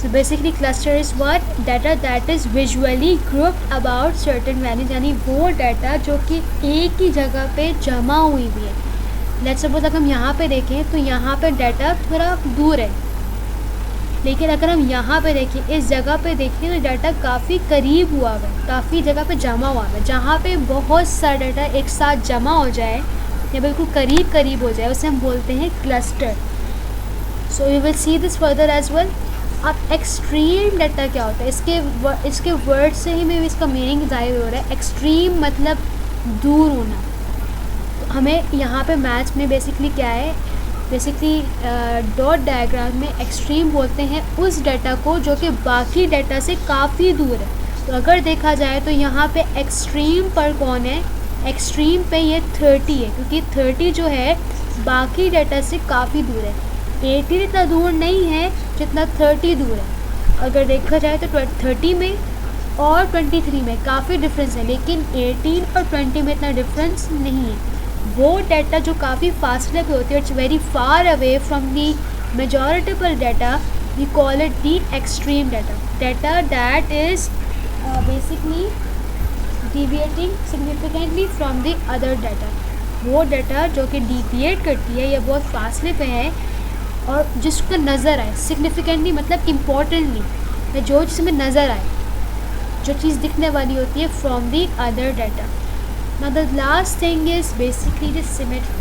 So basically cluster is what? Data that is visually grouped about certain values, यानी वो data जो कि एक ही जगह पे जमा हुई हुई है. लेट्स सपोज अगर हम यहाँ पे देखें तो यहाँ पे डाटा थोड़ा दूर है, लेकिन अगर हम यहाँ पे देखें, इस जगह पे देखें तो डाटा काफ़ी करीब हुआ है, काफ़ी जगह पे जमा हुआ है. जहाँ पे बहुत सारा डाटा एक साथ जमा हो जाए या बिल्कुल करीब करीब हो जाए उसे हम बोलते हैं cluster. So we will see this further as well. अब एक्सट्रीम डाटा क्या होता है? इसके वर्ड से ही में इसका मीनिंग जाहिर हो रहा है. एक्सट्रीम मतलब दूर होना. तो हमें यहाँ पे मैथ्स में बेसिकली क्या है, बेसिकली डॉट डायग्राम में एक्सट्रीम बोलते हैं उस डाटा को जो कि बाकी डाटा से काफ़ी दूर है. तो अगर देखा जाए तो यहाँ पे एक्सट्रीम पर कौन है? एक्सट्रीम पे ये 30 है, क्योंकि 30 जो है बाकी डाटा से काफ़ी दूर है. 18 इतना दूर नहीं है जितना 30 दूर है. अगर देखा जाए तो 30 में और 23 में काफ़ी डिफरेंस है, लेकिन 18 और 20 में इतना डिफरेंस नहीं है. वो डाटा जो काफ़ी फासले पे होती है, it's very far away from the majority data, we call it the extreme data. Data that is basically deviating significantly from the other data. वो डाटा जो कि डिविएट करती है या बहुत फासले पे है और जिसका नज़र आए, सिग्निफिकेंटली मतलब इम्पोर्टेंटली, जो जिसमें नज़र आए, जो चीज़ दिखने वाली होती है from the other data. Now the last thing is basically the symmetry.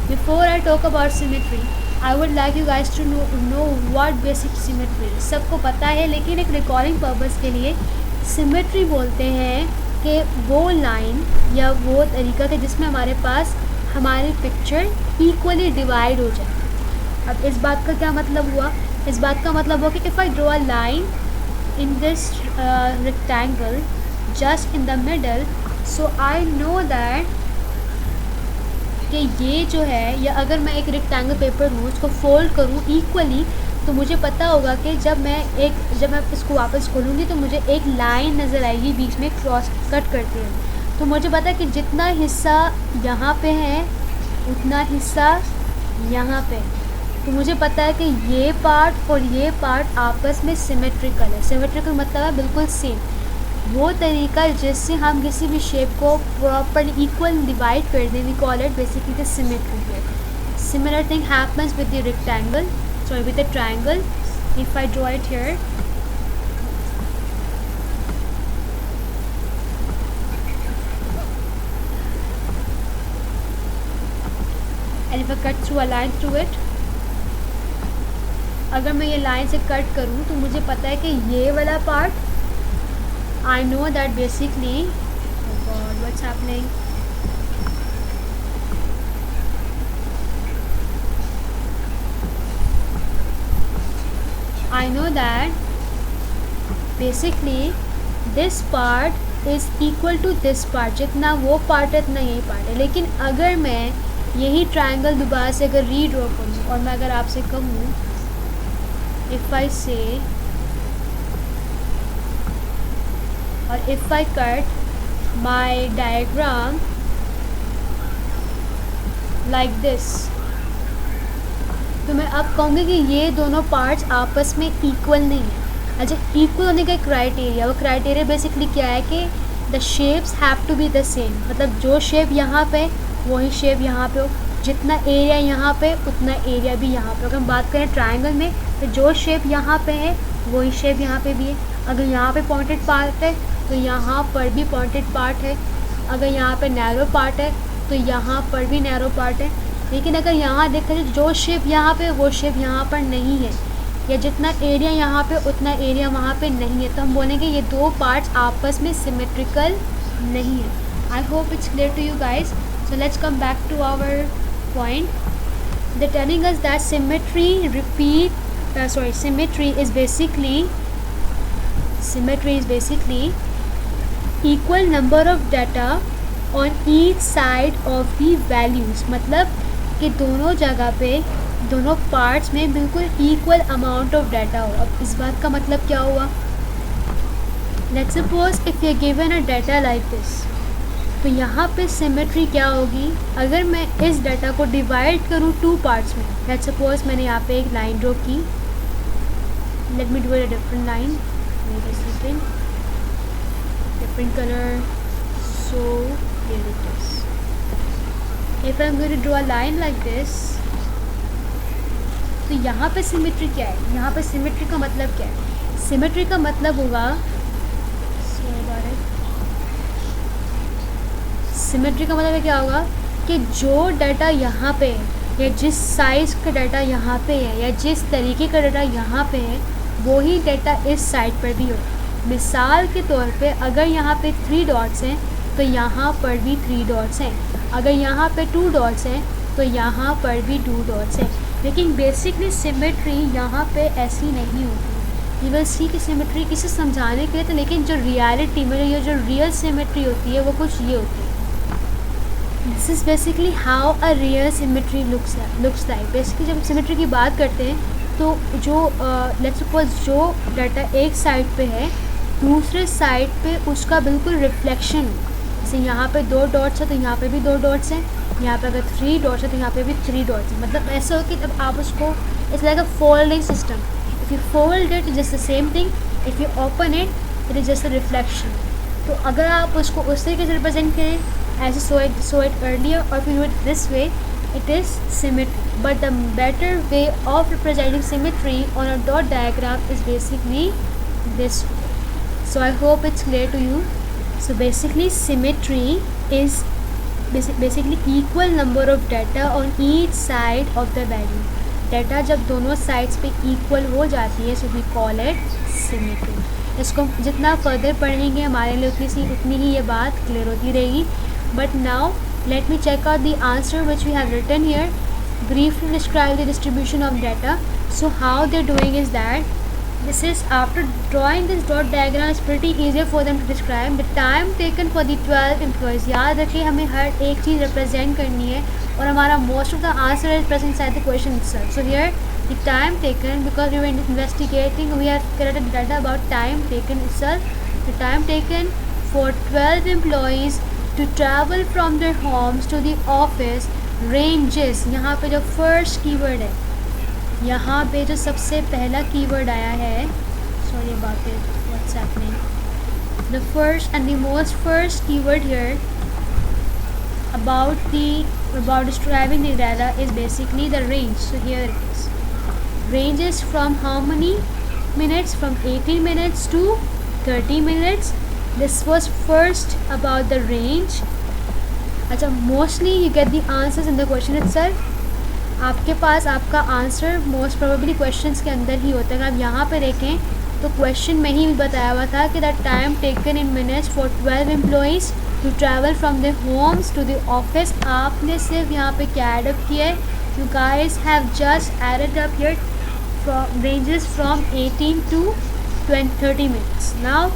Before I talk about symmetry, I would like you guys to know what basic symmetry is. सबको पता है, लेकिन एक रिकॉर्डिंग पर्पस के लिए symmetry बोलते हैं कि वो लाइन या वो तरीका कि जिसमें हमारे पास हमारी पिक्चर इक्वली डिवाइड हो जाए. अब इस बात का क्या मतलब हुआ? इस बात का मतलब हुआ कि if I draw a line in this rectangle just in the middle, so I know that कि ये जो है, या अगर मैं एक रेक्टेंगल पेपर लूँ, उसको फोल्ड करूँ इक्वली, तो मुझे पता होगा कि जब मैं इसको वापस खोलूँगी तो मुझे एक लाइन नज़र आएगी बीच में क्रॉस कट करते हैं. तो मुझे पता है कि जितना हिस्सा यहाँ पे है उतना हिस्सा यहाँ पे है. तो मुझे पता है कि ये पार्ट और ये पार्ट आपस में सिमेट्रिकल है. सिमेट्रिकल मतलब है बिल्कुल सेम. वो तरीका जिससे हम किसी भी शेप को प्रॉपर इक्वल डिवाइड कर दें, we call it basically the symmetry here. Similar thing happens with the rectangle, sorry with the triangle. If I draw it here, and if I cut through a line through it, अगर मैं ये line से cut करूँ तो मुझे पता है कि ये वाला part, I know that basically, oh God, what's happening? I know that basically this part is equal to this part. जितना वो पार्ट है इतना यही पार्ट है. लेकिन अगर मैं यही ट्रायंगल दोबारा से अगर रीड्रॉ करूँ और मैं अगर आपसे कहूँ, if I say, or if I cut my diagram like this, तो मैं अब कहूँगी कि ये दोनों पार्ट्स आपस में इक्वल नहीं है. अच्छा, इक्वल होने का क्राइटेरिया, वो क्राइटेरिया बेसिकली क्या है कि the shapes have to be the same. मतलब जो शेप यहाँ पे वही शेप यहाँ पे हो, जितना एरिया यहाँ पे उतना एरिया भी यहाँ पे. अगर हम बात करें ट्रायंगल में, तो जो शेप यहाँ पे है वही शेप यहाँ पे भी है. अगर यहाँ पे पॉइंटेड पार्ट है तो यहाँ पर भी पॉइंटेड पार्ट है. अगर यहाँ पे नैरो पार्ट है तो यहाँ पर भी नैरो पार्ट है. लेकिन अगर यहाँ देखा जाए जो शेप यहाँ पे वो शेप यहाँ पर नहीं है, या जितना एरिया यहाँ पे उतना एरिया वहाँ पे नहीं है, तो हम बोलेंगे ये दो पार्ट्स आपस में सिमेट्रिकल नहीं है. I hope it's clear to you guys. So let's come back to our point. They're telling us that symmetry is basically equal number of data on each side of the values. मतलब कि दोनों जगह पे दोनों parts में बिल्कुल equal amount of data हो. अब इस बात का मतलब क्या हुआ? Let's suppose if you given a data like this, तो यहाँ पे सिमेट्री क्या होगी? अगर मैं इस डाटा को डिवाइड करूँ टू पार्ट्स में, लेट्स सपोज मैंने यहाँ पे एक लाइन ड्रॉ की Let me do it a different line. Wait a second. Different color. So here it is. If I'm going to draw a line like this, तो यहाँ पे symmetry क्या है? यहाँ पे सिमेट्री का मतलब क्या है? सिमेट्री का मतलब होगा, सिमेट्री का मतलब क्या होगा कि जो डाटा यहाँ पे है, या जिस साइज़ का डाटा यहाँ पे है, या जिस तरीके का डाटा यहाँ पे है, वही डाटा इस साइड पर भी हो। मिसाल के तौर पे अगर यहाँ पे 3 डॉट्स हैं तो यहाँ पर भी 3 डॉट्स हैं, अगर यहाँ पे 2 डॉट्स हैं तो यहाँ पर भी 2 डॉट्स हैं। लेकिन बेसिकली सिमेट्री यहाँ पे ऐसी नहीं होती। यू विल सी की सिमेट्री इसे समझाने के लिए तो, लेकिन जो रियलिटी में ये जो रियल सिमेट्री होती है वो कुछ ये होती है। This is basically how a real symmetry looks like. Basically जब सिमेट्री की बात करते हैं तो जो लेट्स सपोज जो डाटा एक साइड पे है, दूसरे साइड पे उसका बिल्कुल रिफ्लेक्शन। जैसे यहाँ पे 2 डॉट्स है तो यहाँ पे भी 2 डॉट्स हैं, यहाँ पे अगर 3 डॉट्स है तो यहाँ पे भी 3 डॉट्स हैं। मतलब ऐसा हो कि जब आप उसको, it's like a folding system. If you fold it just the same thing, if you open it is just a reflection. तो अगर आप उसको उस तरीके से रिप्रेजेंट करें as I saw it earlier, or if you do it this way, it is symmetry. But the better way of representing symmetry on a dot diagram is basically this way. So I hope it's clear to you. So basically symmetry is basically equal number of data on each side of the value. Data जब दोनों sides पे equal हो जाती है, so we call it symmetry. इसको जितना further पढ़ेंगे हमारे लिए उतनी ही ये बात क्लियर होती रहेगी. But now let me check out the answer which we have written here. Briefly describe the distribution of data. So how they're doing is that this is, after drawing this dot diagram, it's pretty easier for them to describe the time taken for the 12 employees. याद रखिए हमें हर एक चीज़ represent करनी है और हमारा most of the answer is present inside the question itself. So here the time taken, because we were investigating, we have collected data about time taken itself. The time taken for 12 employees to travel from their homes to the office ranges. यहाँ पे जो first keyword है, यहाँ पे जो सबसे पहला keyword आया है, sorry about it, what's happening, the first and the most first keyword here about describing the data is basically the range. So here it is, ranges from how many minutes, from 18 minutes to 30 minutes. This was first about the range. अच्छा, mostly you get the answers in the question itself. आपके पास आपका answer most probably questions के अंदर ही होता है. अगर आप यहाँ पे देखें तो क्वेश्चन में ही बताया हुआ था कि the time taken in minutes for 12 employees to travel from the homes to the office. आपने सिर्फ यहाँ पे क्या एड अप किया है, you guys have just added up here from ranges from 18 to 30 minutes. Now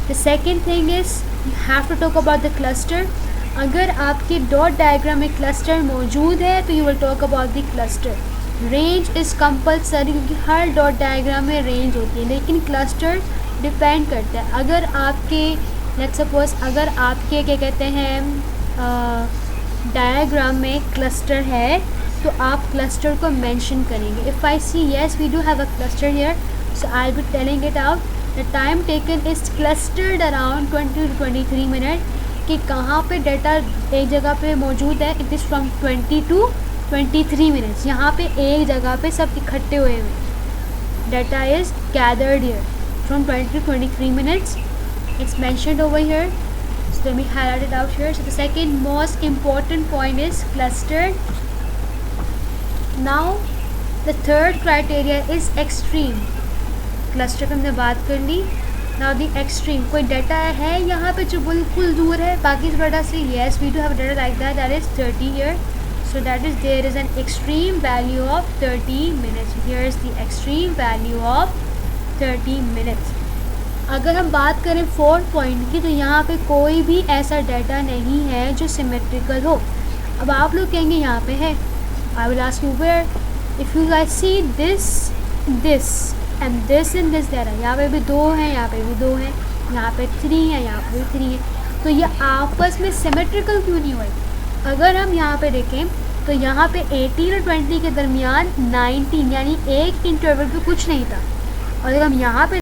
the second thing is you have to talk about the cluster. अगर आपके dot diagram में क्लस्टर मौजूद है तो you will talk about the cluster. Range is compulsory क्योंकि हर dot diagram में range होती है, लेकिन क्लस्टर डिपेंड करता है. अगर आपके लेट्स सपोज अगर आपके क्या कहते हैं डायग्राम में क्लस्टर है तो आप क्लस्टर को मेंशन करेंगे. If I see yes we do have a cluster here, so I will be telling it out. The time taken is clustered around 20 to 23 minute. कि कहाँ पे डाटा एक जगह पे मौजूद है, it is from 20 to 23 minutes. यहाँ पे एक जगह पे सब इकट्ठे हुए हुए data is gathered here from 20 to 23 minutes. It's mentioned over here, so let me highlight it out here. So the second most important point is clustered. Now the third criteria is extreme. Cluster पर हमने बात कर ली. Now the extreme, कोई data है यहाँ पे जो बिल्कुल दूर है बाकी डाटा से. Yes we do have data like that, that is 30 here. So that is there is an extreme value of 30 minutes. Here is the extreme value of 30 minutes. अगर हम बात करें फोर्थ पॉइंट की तो यहाँ पे कोई भी ऐसा डाटा नहीं है जो सिमेट्रिकल हो. अब आप लोग कहेंगे यहाँ पे है, I will ask you where. If you guys see this and this in this data, यहाँ पे भी 2 हैं, यहाँ पे भी 2 हैं, यहाँ पे 3 हैं, यहाँ पे भी 3 हैं, तो ये आपस में सिमेट्रिकल क्यों नहीं हुए? अगर हम यहाँ पे देखें तो यहाँ पे 18 और 20 के दरमियान 19 यानी एक इंटरवल पे कुछ नहीं था. और अगर हम यहाँ पे